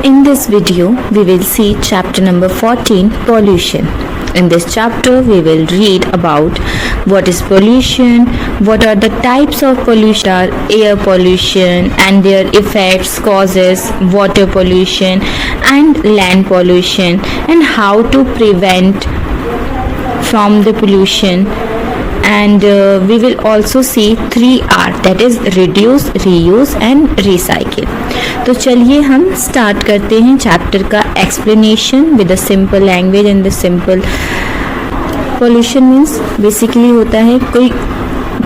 in this video, we will see chapter number 14, pollution. In this chapter, we will read about what is pollution, what are the types of pollution, air pollution and their effects, causes, water pollution and land pollution, and how to prevent from the pollution. And we will also see 3R, that is reduce, reuse and recycle. तो चलिए हम start करते हैं chapter का explanation with a simple language and the simple. Pollution means basically होता है कोई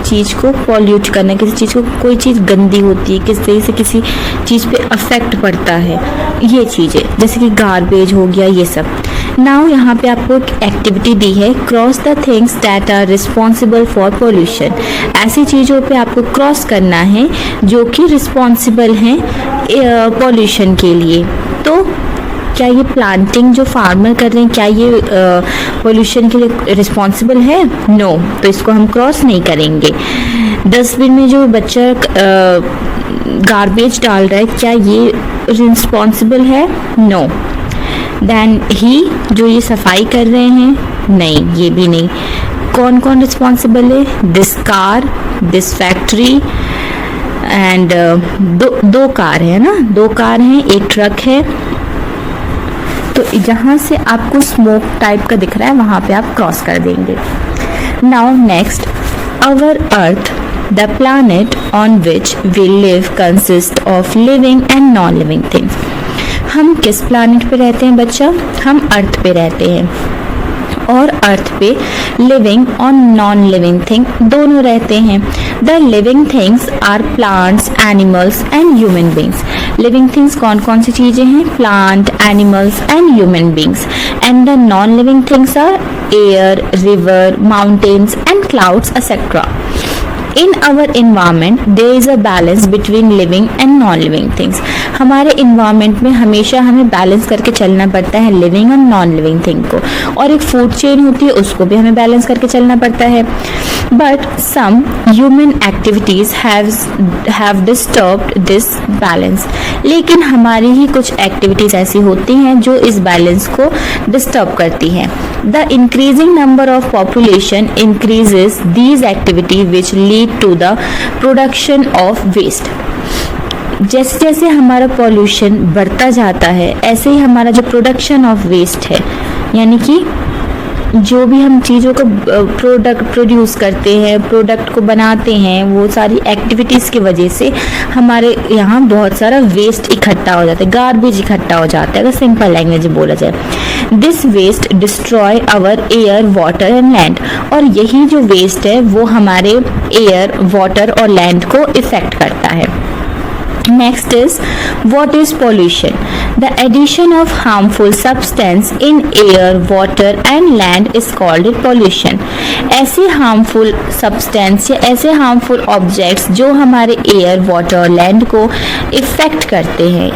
चीज़ को पॉल्यूट करना, किसी चीज़ को, कोई चीज़ गंदी होती है, किस तरह से किसी चीज़ पे अफेक्ट पड़ता है, ये चीज़ें जैसे कि गार्बेज हो गया, ये सब. नाउ यहाँ पे आपको एक एक्टिविटी दी है, cross the things that are responsible for pollution. ऐसी चीज़ों पे आपको क्रॉस करना है जो कि रिस्पॉन्सिबल हैं पॉल्यूशन के लिए. तो क्या ये प्लांटिंग जो फार्मर कर रहे हैं, क्या ये पोल्यूशन के लिए रिस्पॉन्सिबल है? नो. तो इसको हम क्रॉस नहीं करेंगे. डस्टबिन में जो बच्चा गार्बेज डाल रहा है, क्या ये रिस्पॉन्सिबल है? नो. देन ही, जो ये सफाई कर रहे हैं, नहीं, ये भी नहीं. कौन कौन रिस्पॉन्सिबल है? This car, this factory and दो कार है ना, 2 कार हैं, एक ट्रक है. तो जहाँ से आपको स्मोक टाइप का दिख रहा है वहाँ पे आप क्रॉस कर देंगे. Now next, our earth, the planet on which we live consist of living and non living things. हम किस प्लैनेट पे रहते हैं बच्चा? हम अर्थ पे रहते हैं, और अर्थ पे लिविंग और नॉन लिविंग थिंग दोनों रहते हैं. The living things are plants, animals and human beings. Living things कौन कौन सी चीज़ें हैं? Plant, animals and human beings. And the non living things are air, river, mountains and clouds etcetera. In our environment, there is a balance between living and non-living things. हमारे environment में हमेशा हमें balance करके चलना पड़ता है living और non living thing को, और एक फूड चेन होती है, उसको भी हमें बैलेंस करके चलना पड़ता है. But some human activities have disturbed this balance. लेकिन हमारी ही कुछ एक्टिविटीज ऐसी होती हैं जो इस बैलेंस को डिस्टर्ब करती हैं. The increasing number of population increases these activities which lead to the production of waste. जैसे जैसे हमारा पॉल्यूशन बढ़ता जाता है, ऐसे ही हमारा जो प्रोडक्शन ऑफ वेस्ट है, यानी कि जो भी हम चीज़ों को प्रोड्यूस करते हैं, प्रोडक्ट को बनाते हैं, वो सारी एक्टिविटीज़ की वजह से हमारे यहाँ बहुत सारा वेस्ट इकट्ठा हो जाता है, गार्बेज इकट्ठा हो जाता है, अगर सिंपल लैंग्वेज में बोला जाए. This waste destroy our air, water and land. और यही जो वेस्ट है वो हमारे एयर, वाटर और लैंड को इफेक्ट करता है. Next is, what is pollution? The addition of harmful substance in air, water and land is called pollution. ऐसे harmful substance या ऐसे harmful objects जो हमारे air, water और land को affect करते हैं,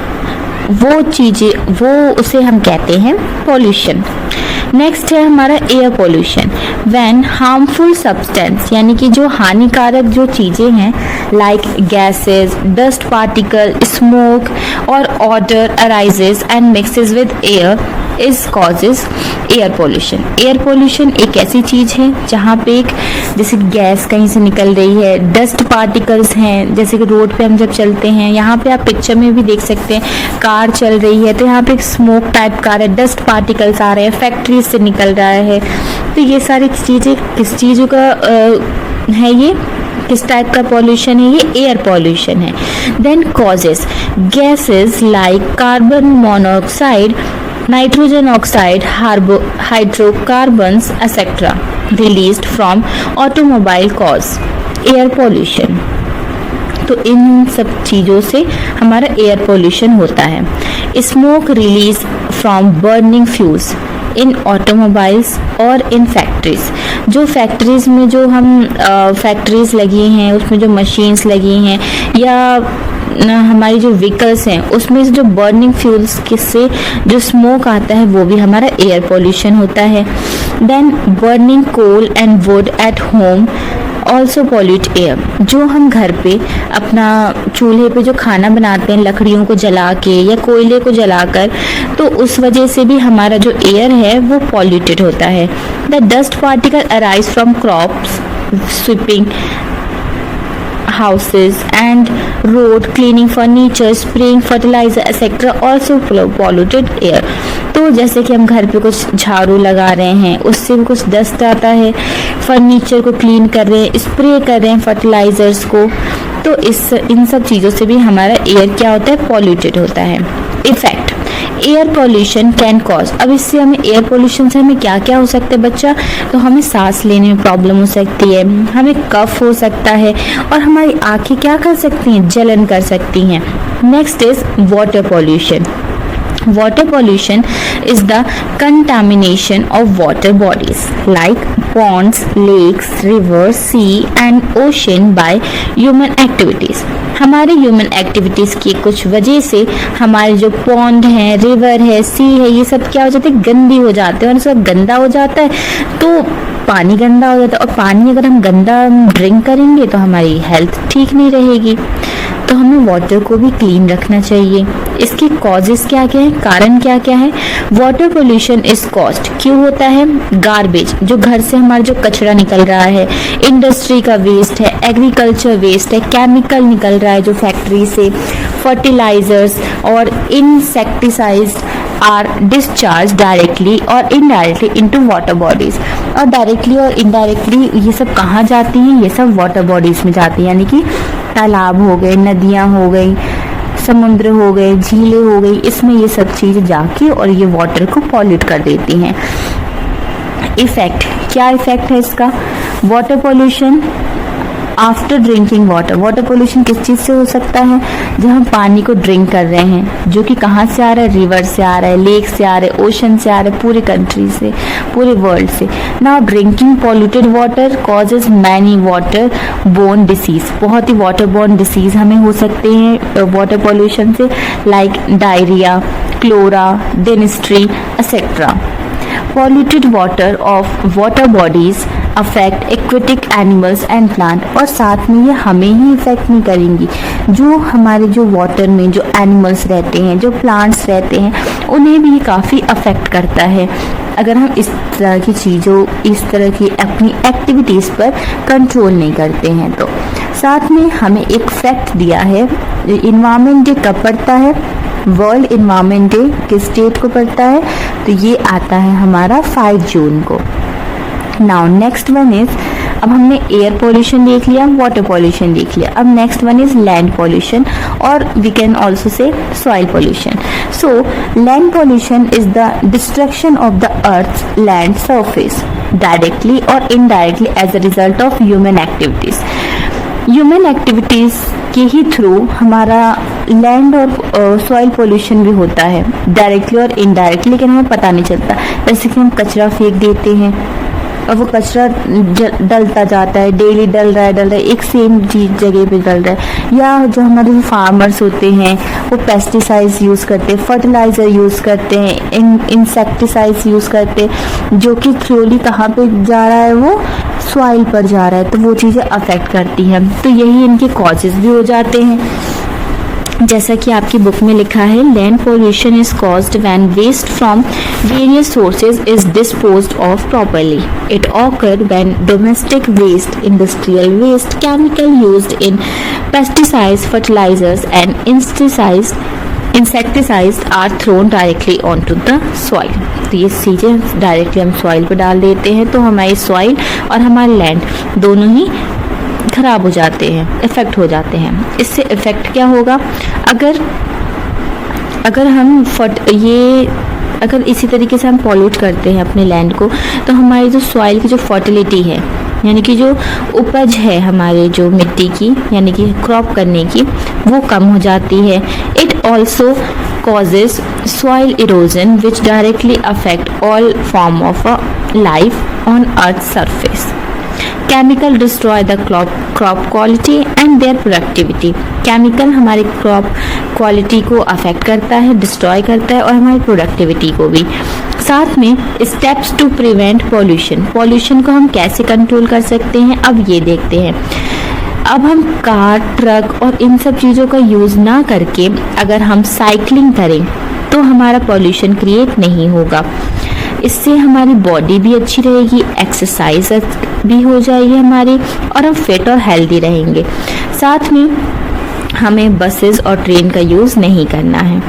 वो चीज़ें, वो उसे हम कहते हैं pollution. नेक्स्ट है हमारा air pollution. When harmful substance, यानी कि जो हानिकारक जो चीज़ें हैं, like gases, dust particle, smoke और odour arises and mixes with air, is causes air pollution. Air pollution एक ऐसी चीज़ है जहाँ पे एक जैसे गैस कहीं से निकल रही है, डस्ट पार्टिकल्स हैं, जैसे कि रोड पे हम जब चलते हैं, यहाँ पे आप पिक्चर में भी देख सकते हैं, कार चल रही है तो यहाँ पे एक स्मोक टाइप कार है, डस्ट पार्टिकल्स आ रहे हैं, फैक्ट्री से निकल रहा है. तो ये सारी चीज़ें किस चीज़ों का है, ये किस टाइप का पॉल्यूशन है? ये एयर पॉल्यूशन है. Then causes, gases like carbon monoxide, nitrogen oxide, hydrocarbons etc. released from automobile cause air pollution. तो इन सब चीज़ों से हमारा एयर पोल्यूशन होता है. Smoke release from burning fuels in automobiles और इन फैक्ट्रीज. जो फैक्ट्रीज में जो हम फैक्ट्रीज लगी हैं, उसमें जो मशीन्स लगी हैं, या हमारी जो व्हीकल्स हैं, उसमें से जो बर्निंग फ्यूल्स से जो स्मोक आता है वो भी हमारा एयर पोल्यूशन होता है. Then burning coal and wood at home also pollute air. जो हम घर पे अपना चूल्हे पे जो खाना बनाते हैं लकड़ियों को जला के या कोयले को जलाकर, तो उस वजह से भी हमारा जो एयर है वो पॉल्यूटेड होता है। The dust particle arise from crops, sweeping houses and road cleaning furniture, spraying fertilizer etc. also polluted air। तो जैसे कि हम घर पे कुछ झाड़ू लगा रहे हैं उससे भी कुछ डस्ट आता है, फर्नीचर को क्लीन कर रहे हैं, स्प्रे कर रहे हैं फर्टिलाइजर्स को, तो इन सब चीज़ों से भी हमारा एयर क्या होता है, पॉल्यूटेड होता है। Effect air pollution can cause. अब इससे हमें एयर पोल्यूशन से हमें क्या क्या हो सकता है बच्चा, तो हमें सांस लेने में प्रॉब्लम हो सकती है, हमें कफ हो सकता है और हमारी आंखें क्या कर सकती हैं, जलन कर सकती हैं। Next is water pollution. Water pollution is the contamination of water bodies like ponds, lakes, rivers, sea and ocean by human activities। हमारे ह्यूमन एक्टिविटीज़ की कुछ वजह से हमारे जो पॉन्ड है, रिवर है, सी है, ये सब क्या हो जाते हैं, गंदी हो जाते हैं और सब गंदा हो जाता है तो पानी गंदा हो जाता है। और पानी अगर हम गंदा ड्रिंक करेंगे तो हमारी हेल्थ ठीक नहीं रहेगी। तो हमें वाटर को भी क्लीन रखना चाहिए। इसके कॉजेस क्या क्या हैं, कारण क्या क्या है। वाटर पोल्यूशन इज कॉज्ड क्यों होता है, गार्बेज, जो घर से हमारा जो कचरा निकल रहा है, इंडस्ट्री का वेस्ट है, एग्रीकल्चर वेस्ट है, केमिकल निकल रहा है जो फैक्ट्री से, फर्टिलाइजर्स और इंसेक्टिसाइड्स आर डिस्चार्ज डायरेक्टली और इनडायरेक्टली इनटू वाटर बॉडीज। और डायरेक्टली और इनडायरेक्टली ये सब कहाँ जाती हैं, ये सब वाटर बॉडीज में जाती हैं, यानी कि तालाब हो गए, नदियाँ हो गई, समुद्र हो गए, झीलें हो गई, इसमें ये सब चीज़ जाके और ये वाटर को पॉल्यूट कर देती हैं। इफेक्ट, क्या इफेक्ट है इसका, water pollution after drinking water. Water pollution किस चीज़ से हो सकता है, जब हम पानी को ड्रिंक कर रहे हैं, जो कि कहाँ से आ रहा है, रिवर से आ रहा है, लेक से आ रहा है, ओशन से आ रहा है, पूरे कंट्री से, पूरे वर्ल्ड से। Now drinking polluted water causes many water borne disease. बहुत ही वाटर बोर्न डिसीज हमें हो सकते हैं वाटर पोल्यूशन से, like diarrhoea, cholera, dysentery etcetera. Polluted water of water bodies affect aquatic animals and plant। और साथ में ये हमें ही इफेक्ट नहीं करेंगी, जो हमारे जो वाटर में जो एनिमल्स रहते हैं, जो प्लांट्स रहते हैं, उन्हें भी काफ़ी अफेक्ट करता है अगर हम इस तरह की चीज़ों, इस तरह की अपनी एक्टिविटीज़ पर कंट्रोल नहीं करते हैं। तो साथ में हमें एक फैक्ट दिया है, इन्वायरमेंट डे कब पड़ता है, वर्ल्ड इन्वायरमेंट डे किस डेट को पड़ता है, तो ये आता है हमारा 5 जून को। नाउ नेक्स्ट वन इज, अब हमने एयर पोल्यूशन देख लिया, वाटर पोल्यूशन देख लिया, अब next one is land pollution और we can also say soil pollution. So land pollution is the destruction of the earth land surface directly और indirectly as a result of human activities. Human activities के ही through हमारा land और soil pollution भी होता है, directly और indirectly, लेकिन हमें पता नहीं चलता। जैसे कि हम कचरा फेंक देते हैं और वो कचरा डलता जाता है, डेली डल रहा है, एक सेम चीज जगह पे डल रहा है। या जो हमारे फार्मर्स होते हैं वो पेस्टिसाइड्स यूज़ करते हैं, फर्टिलाइज़र यूज़ करते हैं, इंसेक्टिसाइड्स यूज़ करते हैं, जो कि थ्रूली कहाँ पे जा रहा है, वो सॉइल पर जा रहा है, तो वो चीज़ें अफेक्ट करती हैं। तो यही इनके कॉजेज भी हो जाते हैं। जैसा कि आपकी बुक में लिखा है, land pollution is caused when waste from various sources is disposed of properly. It occur when domestic waste, industrial waste, chemical used in pesticides, fertilizers and insecticides are thrown directly onto the soil. तो ये चीज़ें directly हम soil पर डाल देते हैं, तो हमारी सॉइल और हमारा लैंड दोनों ही खराब हो जाते हैं, इफेक्ट हो जाते हैं। इससे इफेक्ट क्या होगा, अगर हम अगर इसी तरीके से हम पॉल्यूट करते हैं अपने लैंड को, तो हमारी जो सॉइल की जो फर्टिलिटी है, यानी कि जो उपज है हमारे जो मिट्टी की, यानी कि क्रॉप करने की, वो कम हो जाती है। It also causes soil erosion which directly affect all form of life on Earth's surface. Chemical destroy the crop quality and their productivity. Chemical हमारे क्रॉप क्वालिटी को अफेक्ट करता है, डिस्ट्रॉय करता है और हमारी प्रोडक्टिविटी को भी। साथ में steps to prevent pollution, pollution को हम कैसे कंट्रोल कर सकते हैं अब ये देखते हैं। अब हम कार, ट्रक और इन सब चीज़ों का यूज़ ना करके अगर हम साइकिलिंग करें तो हमारा पॉल्यूशन क्रिएट नहीं होगा। इससे हमारी बॉडी भी अच्छी रहेगी, एक्सरसाइज भी हो जाएगी हमारी और हम फिट और हेल्दी रहेंगे। साथ में हमें बसेस और ट्रेन का यूज़ नहीं करना है।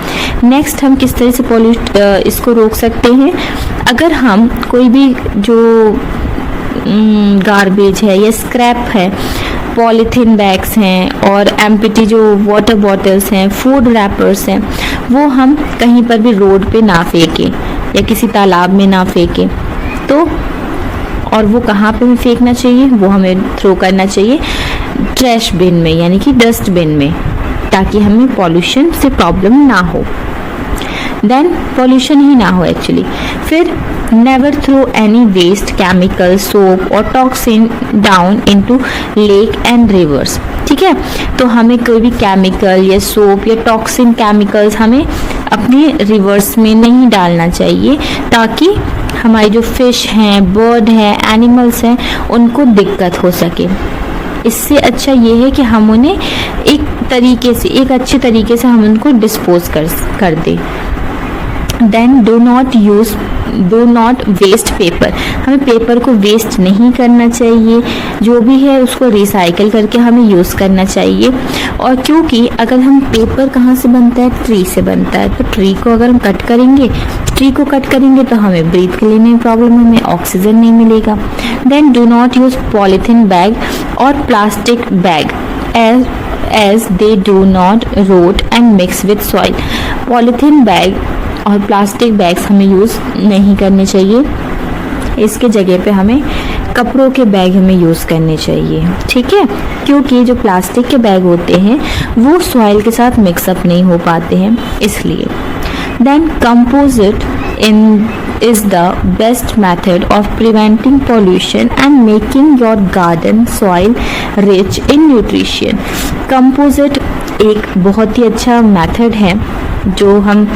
नेक्स्ट हम किस तरह से इसको रोक सकते हैं। अगर हम कोई भी जो गार्बेज है या स्क्रैप है, पॉलीथीन बैग्स हैं और एम्प्टी जो वाटर बॉटल्स हैं, फूड रैपर्स हैं, वो हम कहीं पर भी रोड पे ना फेंकें या किसी तालाब में ना फेंकें। तो और वो कहाँ पे हमें फेंकना चाहिए, वो हमें थ्रो करना चाहिए ट्रैश बिन में, यानी कि डस्टबिन में, ताकि हमें पॉल्यूशन से प्रॉब्लम ना हो। देन पॉल्यूशन ही ना हो एक्चुअली। फिर never throw any waste, chemical, soap और toxin down into lake and rivers. ठीक है, तो हमें कोई भी केमिकल या सोप या टॉक्सिन केमिकल्स हमें अपने रिवर्स में नहीं डालना चाहिए, ताकि हमारी जो फिश हैं, बर्ड हैं, एनिमल्स हैं, उनको दिक्कत हो सके। इससे अच्छा ये है कि हम उन्हें एक अच्छे तरीके से हम उनको डिस्पोज कर दें। Then do not waste paper, हमें पेपर को वेस्ट नहीं करना चाहिए, जो भी है उसको रिसाइकिल करके हमें यूज़ करना चाहिए। और क्योंकि अगर हम पेपर कहाँ से बनता है, ट्री से बनता है, तो ट्री को अगर हम कट करेंगे तो हमें ब्रीथ के लिए नहीं प्रॉब्लम, हमें ऑक्सीजन नहीं मिलेगा। Then do not use polythene bag और plastic bag as they do not rot and mix with soil। Polythene bag और प्लास्टिक बैग्स हमें यूज़ नहीं करने चाहिए, इसके जगह पे हमें कपड़ों के बैग हमें यूज़ करने चाहिए। ठीक है, क्योंकि जो प्लास्टिक के बैग होते हैं वो सॉइल के साथ मिक्सअप नहीं हो पाते हैं, इसलिए। Then composite is the best method of preventing pollution and making your garden soil rich in nutrition। Composite एक बहुत ही अच्छा मेथड है जो हम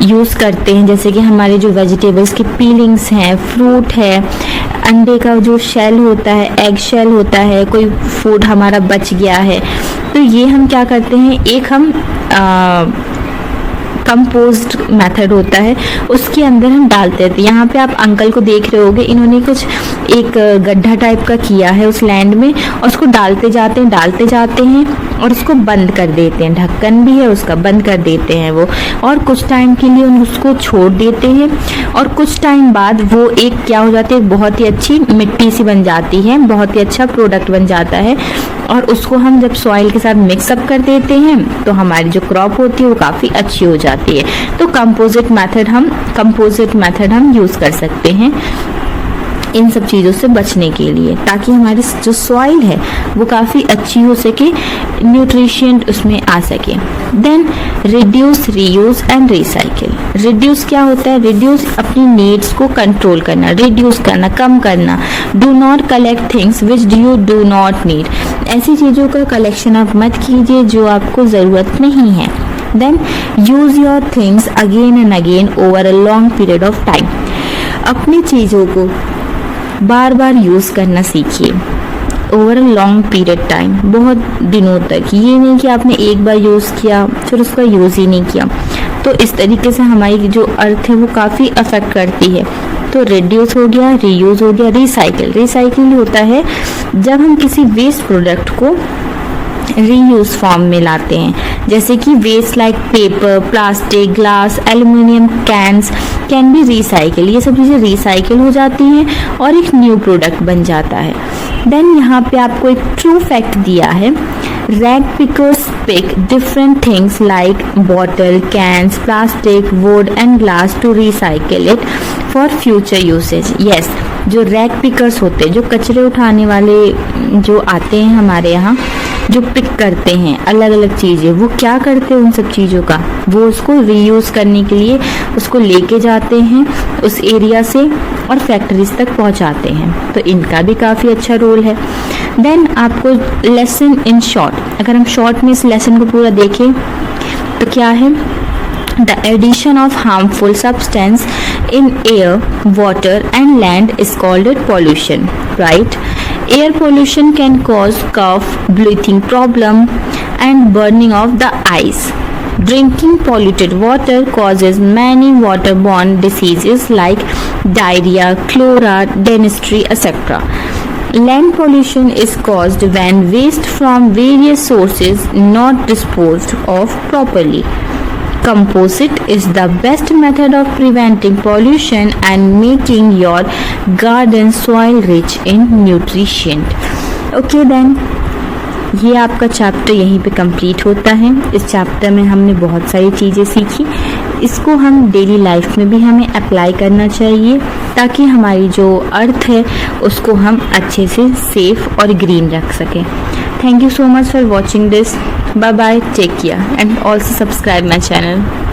यूज़ करते हैं, जैसे कि हमारे जो वेजिटेबल्स की पीलिंग्स हैं, फ्रूट है, अंडे का जो शेल होता है, एग शेल होता है, कोई फूड हमारा बच गया है, तो ये हम क्या करते हैं, एक हम कंपोस्ट मेथड होता है, उसके अंदर हम डालते हैं। यहाँ पे आप अंकल को देख रहे होगे, इन्होंने कुछ एक गड्ढा टाइप का किया है उस लैंड में, और उसको डालते जाते हैं और उसको बंद कर देते हैं, ढक्कन भी है उसका, बंद कर देते हैं वो, और कुछ टाइम के लिए उसको छोड़ देते हैं, और कुछ टाइम बाद वो एक क्या हो जाती है, बहुत ही अच्छी मिट्टी सी बन जाती है, बहुत ही अच्छा प्रोडक्ट बन जाता है। और उसको हम जब सॉइल के साथ मिक्सअप कर देते हैं तो हमारी जो क्रॉप होती है वो काफ़ी अच्छी हो जाती है। तो कंपोजिट मेथड हम यूज़ कर सकते हैं इन सब चीज़ों से बचने के लिए, ताकि हमारी जो सॉइल है वो काफ़ी अच्छी हो सके, न्यूट्रिशेंट उसमें आ सके। Then reduce, reuse and recycle. Reduce क्या होता है, रिड्यूस अपनी नीड्स को कंट्रोल करना, रिड्यूस करना, कम करना। Do not collect things which you do not need, ऐसी चीज़ों का कलेक्शन आप मत कीजिए जो आपको ज़रूरत नहीं है। Then use your things again and again over a long period of time, अपनी चीज़ों को बार बार यूज़ करना सीखिए over a long period time, बहुत दिनों तक। ये नहीं कि आपने एक बार यूज़ किया फिर उसका यूज़ ही नहीं किया, तो इस तरीके से हमारी जो अर्थ है वो काफ़ी अफेक्ट करती है। तो रिड्यूस हो गया, रीयूज़ हो गया, रिसाइकिल होता है जब हम किसी वेस्ट प्रोडक्ट को रीयूज फॉर्म में लाते हैं, जैसे कि waste like paper, plastic, glass, aluminium cans can be recycle, ये सब चीज़ें रिसाइकिल हो जाती हैं और एक न्यू प्रोडक्ट बन जाता है। देन यहाँ पे आपको एक ट्रू फैक्ट दिया है, rag pickers pick different things like bottle, cans, plastic, wood and glass to recycle it for future usage. Yes, जो रैग पिकर्स होते हैं, जो कचरे उठाने वाले जो आते हैं हमारे यहाँ, जो पिक करते हैं अलग अलग चीज़ें, वो क्या करते हैं उन सब चीज़ों का, वो उसको रीयूज़ करने के लिए उसको लेके जाते हैं उस एरिया से और फैक्ट्रीज तक पहुंचाते हैं, तो इनका भी काफ़ी अच्छा रोल है। देन आपको लेसन इन शॉर्ट, अगर हम शॉर्ट में इस लेसन को पूरा देखें तो क्या है, the addition of harmful substance in air, water and land is called pollution, right? Air pollution can cause cough, breathing problem and burning of the eyes. Drinking polluted water causes many waterborne diseases like diarrhea, cholera, dysentery, etc. Land pollution is caused when waste from various sources not disposed of properly. Composite is the best method of preventing pollution and making your garden soil rich in nutrition. Okay then, ये आपका chapter यहीं पे complete होता है। इस chapter में हमने बहुत सारी चीज़ें सीखी, इसको हम डेली लाइफ में भी हमें अप्लाई करना चाहिए ताकि हमारी जो अर्थ है उसको हम अच्छे से सेफ और ग्रीन रख सकें। Thank you so much for watching this. Bye bye, take care and also subscribe my channel.